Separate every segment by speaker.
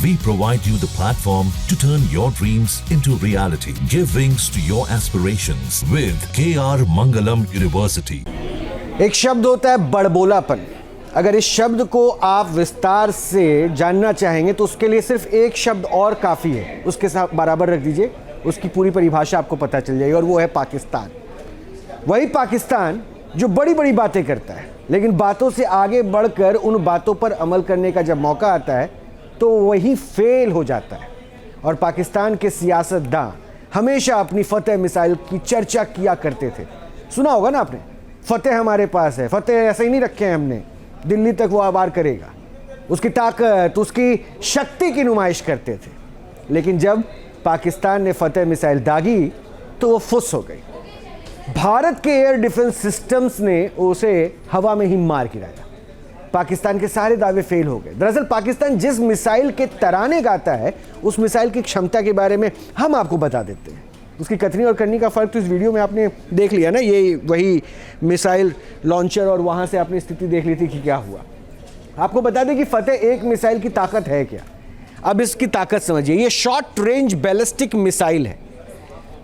Speaker 1: We provide you the platform to turn your dreams into reality. Give wings to your aspirations with KR Mangalam University.
Speaker 2: एक शब्द होता है बड़बोलापन। अगर इस शब्द को आप विस्तार से जानना चाहेंगे तो उसके लिए सिर्फ एक शब्द और काफ़ी है, उसके साथ बराबर रख दीजिए, उसकी पूरी परिभाषा आपको पता चल जाएगी, और वो है पाकिस्तान। वही पाकिस्तान जो बड़ी बड़ी बातें करता है, लेकिन बातों से आगे बढ़कर उन बातों पर अमल करने का जब मौका आता है तो वही फेल हो जाता है। और पाकिस्तान के सियासतदान हमेशा अपनी फतेह मिसाइल की चर्चा किया करते थे। सुना होगा ना आपने, फतेह हमारे पास है, फतेह ऐसे ही नहीं रखे हैं हमने, दिल्ली तक वो वार करेगा। उसकी ताकत, उसकी शक्ति की नुमाइश करते थे। लेकिन जब पाकिस्तान ने फतेह मिसाइल दागी तो वो फुस हो गई। भारत के एयर डिफेंस सिस्टम्स ने उसे हवा में ही मार गिराया। पाकिस्तान के सारे दावे फेल हो गए। दरअसल पाकिस्तान जिस मिसाइल के तराने गाता है, उस मिसाइल की क्षमता के बारे में हम आपको बता देते हैं। उसकी कथनी और करनी का फ़र्क तो इस वीडियो में आपने देख लिया ना। ये वही मिसाइल लॉन्चर, और वहाँ से आपने स्थिति देख ली थी कि क्या हुआ। आपको बता दें कि फतेह एक मिसाइल की ताकत है क्या। अब इसकी ताकत समझिए। ये शॉर्ट रेंज बैलिस्टिक मिसाइल है।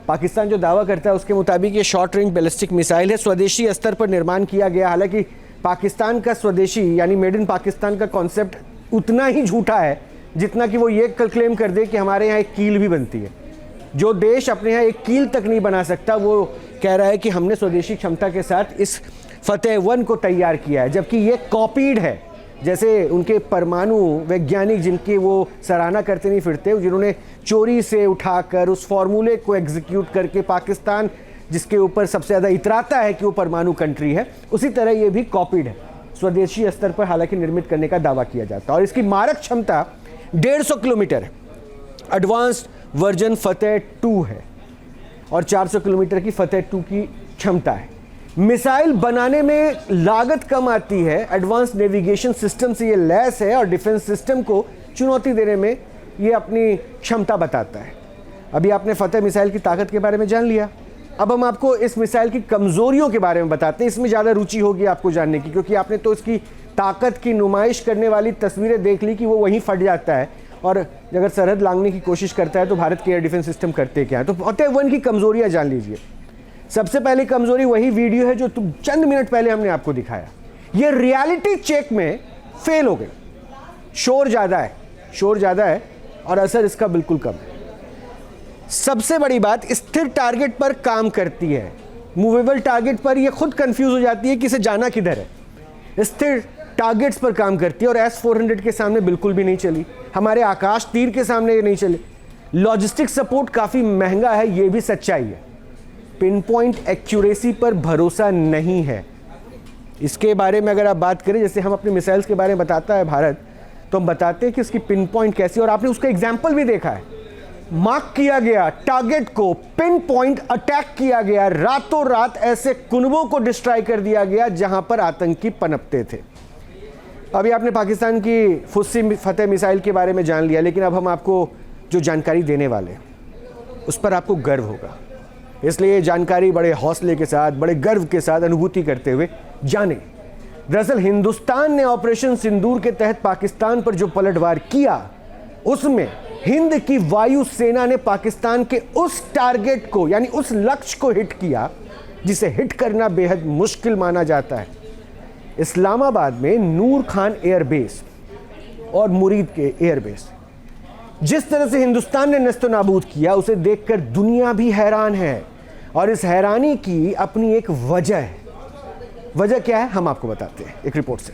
Speaker 2: पाकिस्तान जो दावा करता है उसके मुताबिक ये शॉर्ट रेंज बैलिस्टिक मिसाइल है। स्वदेशी स्तर पर निर्माण किया गया। हालांकि पाकिस्तान का स्वदेशी यानी मेड इन पाकिस्तान का कॉन्सेप्ट उतना ही झूठा है जितना कि वो ये क्लेम कर दे कि हमारे यहाँ एक कील भी बनती है। जो देश अपने यहाँ एक कील तक नहीं बना सकता, वो कह रहा है कि हमने स्वदेशी क्षमता के साथ इस फतेह 1 को तैयार किया है, जबकि ये कॉपीड है। जैसे उनके परमाणु वैज्ञानिक जिनकी वो सराहना करते नहीं फिरते, जिन्होंने चोरी से उठाकर उस फॉर्मूले को एग्जीक्यूट करके पाकिस्तान जिसके ऊपर सबसे ज़्यादा इतराता है कि वो परमाणु कंट्री है, उसी तरह ये भी कॉपीड है। स्वदेशी स्तर पर हालांकि निर्मित करने का दावा किया जाता है। और इसकी मारक क्षमता 150 किलोमीटर है। एडवांस्ड वर्जन फतेह 2 है और 400 किलोमीटर की फतेह 2 की क्षमता है। मिसाइल बनाने में लागत कम आती है। एडवांस नेविगेशन सिस्टम से ये लैस है और डिफेंस सिस्टम को चुनौती देने में ये अपनी क्षमता बताता है। अभी आपने फतेह मिसाइल की ताकत के बारे में जान लिया। अब हम आपको इस मिसाइल की कमज़ोरियों के बारे में बताते हैं। इसमें ज़्यादा रुचि होगी आपको जानने की, क्योंकि आपने तो इसकी ताकत की नुमाइश करने वाली तस्वीरें देख ली कि वो वहीं फट जाता है, और अगर सरहद लांघने की कोशिश करता है तो भारत के एयर डिफेंस सिस्टम करते क्या है। तो फतेह 1 की कमज़ोरियाँ जान लीजिए। सबसे पहली कमज़ोरी वही वीडियो है जो चंद मिनट पहले हमने आपको दिखाया। ये रियलिटी चेक में फेल हो गई। शोर ज़्यादा है और असर इसका बिल्कुल कम है। सबसे बड़ी बात, स्थिर टारगेट पर काम करती है। मूवेबल टारगेट पर ये खुद कंफ्यूज हो जाती है कि इसे जाना किधर है। स्थिर टारगेट्स पर काम करती है और S-400 के सामने बिल्कुल भी नहीं चली। हमारे आकाश तीर के सामने ये नहीं चले। लॉजिस्टिक सपोर्ट काफ़ी महंगा है, ये भी सच्चाई है। पिन पॉइंट एक्यूरेसी पर भरोसा नहीं है। इसके बारे में अगर आप बात करें, जैसे हम अपने मिसाइल्स के बारे में बताता है भारत, तो हम बताते हैं कि उसकी पिन पॉइंट कैसी, और आपने उसका एग्जाम्पल भी देखा है। मार्क किया गया टारगेट को, पिन पॉइंट अटैक किया गया, रातों रात ऐसे कुनबों को डिस्ट्रॉय कर दिया गया जहां पर आतंकी पनपते थे। अभी आपने पाकिस्तान की फुस्सी फतेह मिसाइल के बारे में जान लिया, लेकिन अब हम आपको जो जानकारी देने वाले उस पर आपको गर्व होगा। इसलिए ये जानकारी बड़े हौसले के साथ, बड़े गर्व के साथ अनुभूति करते हुए जाने। दरअसल हिंदुस्तान ने ऑपरेशन सिंदूर के तहत पाकिस्तान पर जो पलटवार किया, उसमें हिंद की वायु सेना ने पाकिस्तान के उस टारगेट को, यानी उस लक्ष्य को हिट किया जिसे हिट करना बेहद मुश्किल माना जाता है। इस्लामाबाद में नूर खान एयरबेस और मुरीद के एयरबेस जिस तरह से हिंदुस्तान ने नस्तनाबूद किया, उसे देखकर दुनिया भी हैरान है। और इस हैरानी की अपनी एक वजह है। वजह क्या है हम आपको बताते हैं एक रिपोर्ट से।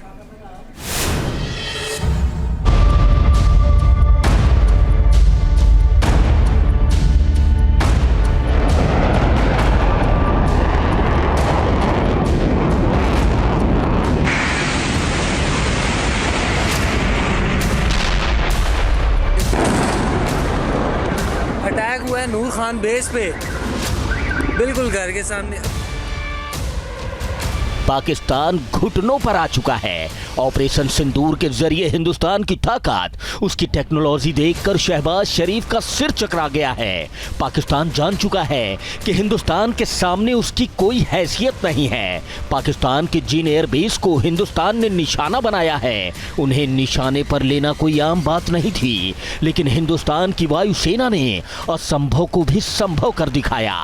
Speaker 3: अटैक हुआ है नूर खान बेस पे, बिल्कुल घर के सामने।
Speaker 4: पाकिस्तान घुटनों पर आ चुका है। ऑपरेशन सिंदूर के जरिए हिंदुस्तान की ताकत, उसकी टेक्नोलॉजी देखकर शहबाज शरीफ का सिर चकरा गया है। पाकिस्तान जान चुका है कि हिंदुस्तान के सामने उसकी कोई हैसियत नहीं है। पाकिस्तान के जिन एयरबेस को हिंदुस्तान ने निशाना बनाया है, उन्हें निशाने पर लेना कोई आम बात नहीं थी, लेकिन हिंदुस्तान की वायुसेना ने असंभव को भी संभव कर दिखाया।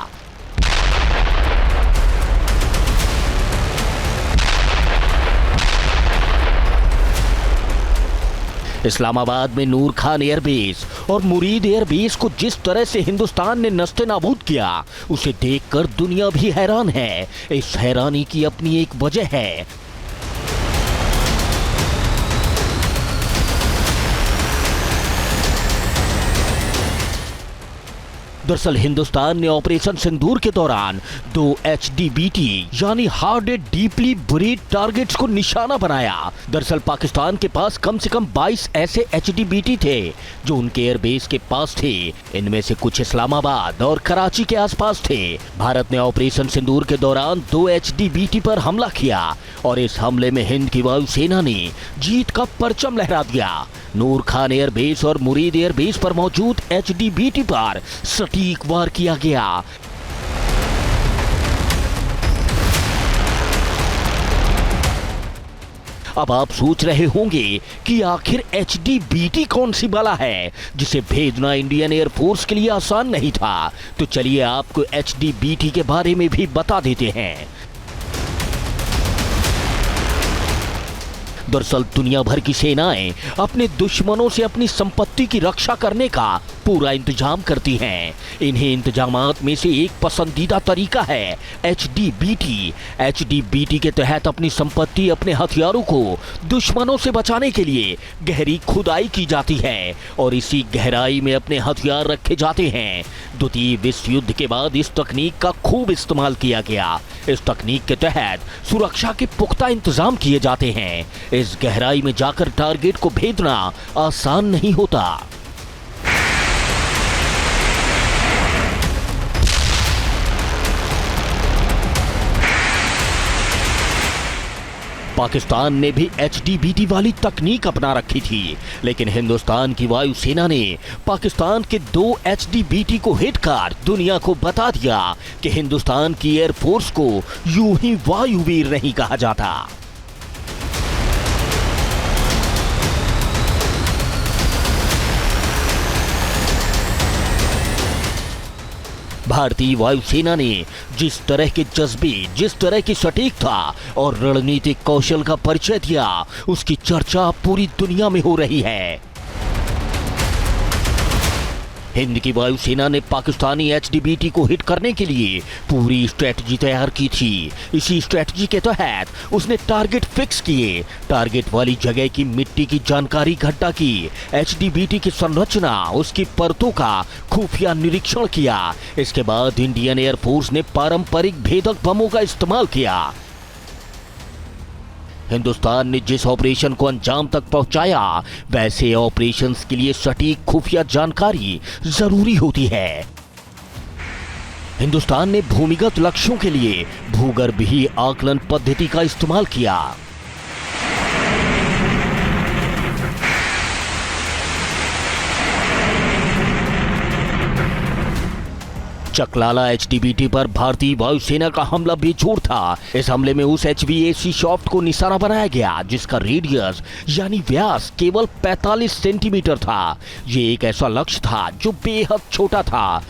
Speaker 4: इस्लामाबाद में नूर खान एयरबेस और मुरीद एयरबेस को जिस तरह से हिंदुस्तान ने नस्ते नाबूद किया, उसे देखकर दुनिया भी हैरान है। इस हैरानी की अपनी एक वजह है। दरअसल हिंदुस्तान ने ऑपरेशन सिंदूर के दौरान 2 HDBT यानी हार्डेड डीपली बरीड टारगेट्स को निशाना बनाया। दरअसल पाकिस्तान के पास कम से कम 22 ऐसे HDBT थे जो उनके एयरबेस के पास थे। इनमें से कुछ इस्लामाबाद और कराची के आसपास थे। भारत ने ऑपरेशन सिंदूर के दौरान 2 HDBT पर हमला किया और इस हमले में हिंद की वायुसेना ने जीत का परचम लहरा दिया। नूर खान एयरबेस और मुरीद एयरबेस पर मौजूद HDBT पर सटीक वार किया गया। अब आप सोच रहे होंगे कि आखिर HDBT कौन सी बला है जिसे भेजना इंडियन एयरफोर्स के लिए आसान नहीं था। तो चलिए आपको HDBT के बारे में भी बता देते हैं। दरअसल दुनिया भर की सेनाएं अपने दुश्मनों से अपनी संपत्ति की रक्षा करने का पूरा इंतजाम करती हैं। इन्हीं इंतजामात में से एक पसंदीदा तरीका है HDBT। HDBT के तहत अपनी संपत्ति, अपने हथियारों को दुश्मनों से बचाने के लिए गहरी खुदाई की जाती है और इसी गहराई में अपने हथियार रखे जाते हैं। द्वितीय विश्व युद्ध के बाद इस तकनीक का खूब इस्तेमाल किया गया। इस तकनीक के तहत सुरक्षा के पुख्ता इंतजाम किए जाते हैं। इस गहराई में जाकर टारगेट को भेजना आसान नहीं होता। पाकिस्तान ने भी HDBT वाली तकनीक अपना रखी थी, लेकिन हिंदुस्तान की वायुसेना ने पाकिस्तान के 2 HDBT को हिट कर दुनिया को बता दिया कि हिंदुस्तान की एयरफोर्स को यूं ही वायुवीर नहीं कहा जाता। भारतीय वायुसेना ने जिस तरह के जज्बे, जिस तरह की सटीकता और रणनीतिक कौशल का परिचय दिया, उसकी चर्चा पूरी दुनिया में हो रही है। हिंद की वायुसेना ने पाकिस्तानी HDBT को हिट करने के लिए पूरी स्ट्रेटजी तैयार की थी। इसी स्ट्रेटजी के तहत उसने टारगेट फिक्स किए, टारगेट वाली जगह की मिट्टी की जानकारी इकट्ठा की, HDBT की संरचना, उसकी परतों का खुफिया निरीक्षण किया। इसके बाद इंडियन एयरफोर्स ने पारंपरिक भेदक बमों का इस्तेमाल किया। हिंदुस्तान ने जिस ऑपरेशन को अंजाम तक पहुंचाया, वैसे ऑपरेशंस के लिए सटीक खुफिया जानकारी जरूरी होती है। हिंदुस्तान ने भूमिगत लक्ष्यों के लिए भूगर्भीय आकलन पद्धति का इस्तेमाल किया। चकलाला HDBT पर भारतीय वायुसेना का हमला बेजोड़ था। इस हमले में उस HVAC शाफ्ट को निशाना बनाया गया जिसका रेडियस यानी व्यास केवल 45 सेंटीमीटर था। ये एक ऐसा लक्ष्य था जो बेहद छोटा था।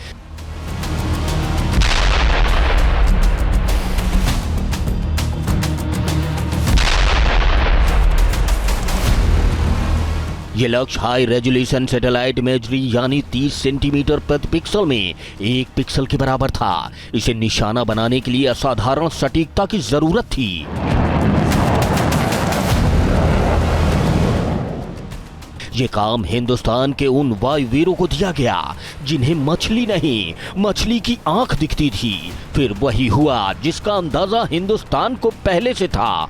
Speaker 4: ये लक्ष्य हाई रेजोल्यूशन सैटेलाइट इमेजरी यानी 30 सेंटीमीटर प्रति पिक्सल में 1 पिक्सल के बराबर था। इसे निशाना बनाने के लिए असाधारण सटीकता की जरूरत थी। ये काम हिंदुस्तान के उन वायुवीरों को दिया गया जिन्हें मछली नहीं, मछली की आंख दिखती थी। फिर वही हुआ जिसका अंदाजा हिंदुस्तान को पहले से था।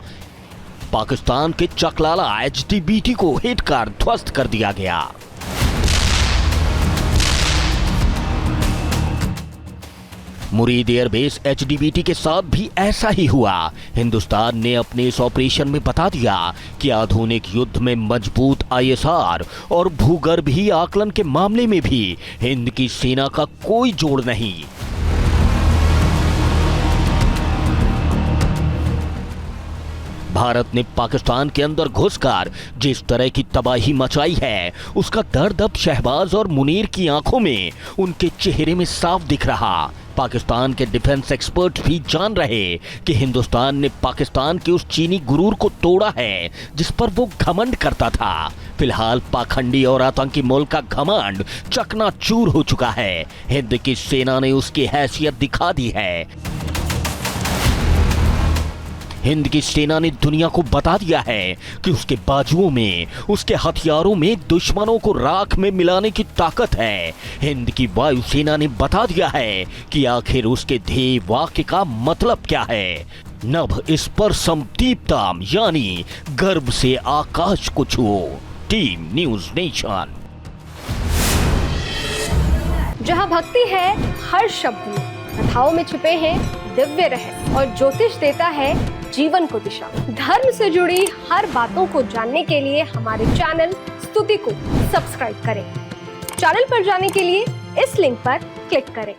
Speaker 4: पाकिस्तान के चकलाला HDBT को हिट कर ध्वस्त कर दिया गया। मुरीद एयरबेस HDBT के साथ भी ऐसा ही हुआ। हिंदुस्तान ने अपने इस ऑपरेशन में बता दिया कि आधुनिक युद्ध में मजबूत ISR और भूगर्भीय आकलन के मामले में भी हिंद की सेना का कोई जोड़ नहीं। भारत ने पाकिस्तान के अंदर घुसकर जिस तरह की तबाही मचाई है, उसका दर्द अब शहबाज और मुनीर की आंखों में, उनके चेहरे में साफ दिख रहा। पाकिस्तान के डिफेंस एक्सपर्ट भी जान रहे कि हिंदुस्तान ने पाकिस्तान के उस चीनी गुरूर को तोड़ा है जिस पर वो घमंड करता था। फिलहाल पाखंडी और आतंकी मुल्क का घमंड चकनाचूर हो चुका है। हिंद की सेना ने उसकी हैसियत दिखा दी है। हिंद की सेना ने दुनिया को बता दिया है कि उसके बाजुओं में, उसके हथियारों में दुश्मनों को राख में मिलाने की ताकत है। हिंद की वायुसेना ने बता दिया है कि आखिर उसके ध्येय वाक्य का मतलब क्या है। नभ इस पर समदीप्ताम, यानी गर्व से आकाश को छुओ। Team News Nation.
Speaker 5: जहां भक्ति है हर शब्द में, कथाओं में छुपे हैं दिव्य रहस्य और ज्योतिष देता है जीवन को दिशा। धर्म से जुड़ी हर बातों को जानने के लिए हमारे चैनल स्तुति को सब्सक्राइब करें। चैनल पर जाने के लिए इस लिंक पर क्लिक करें।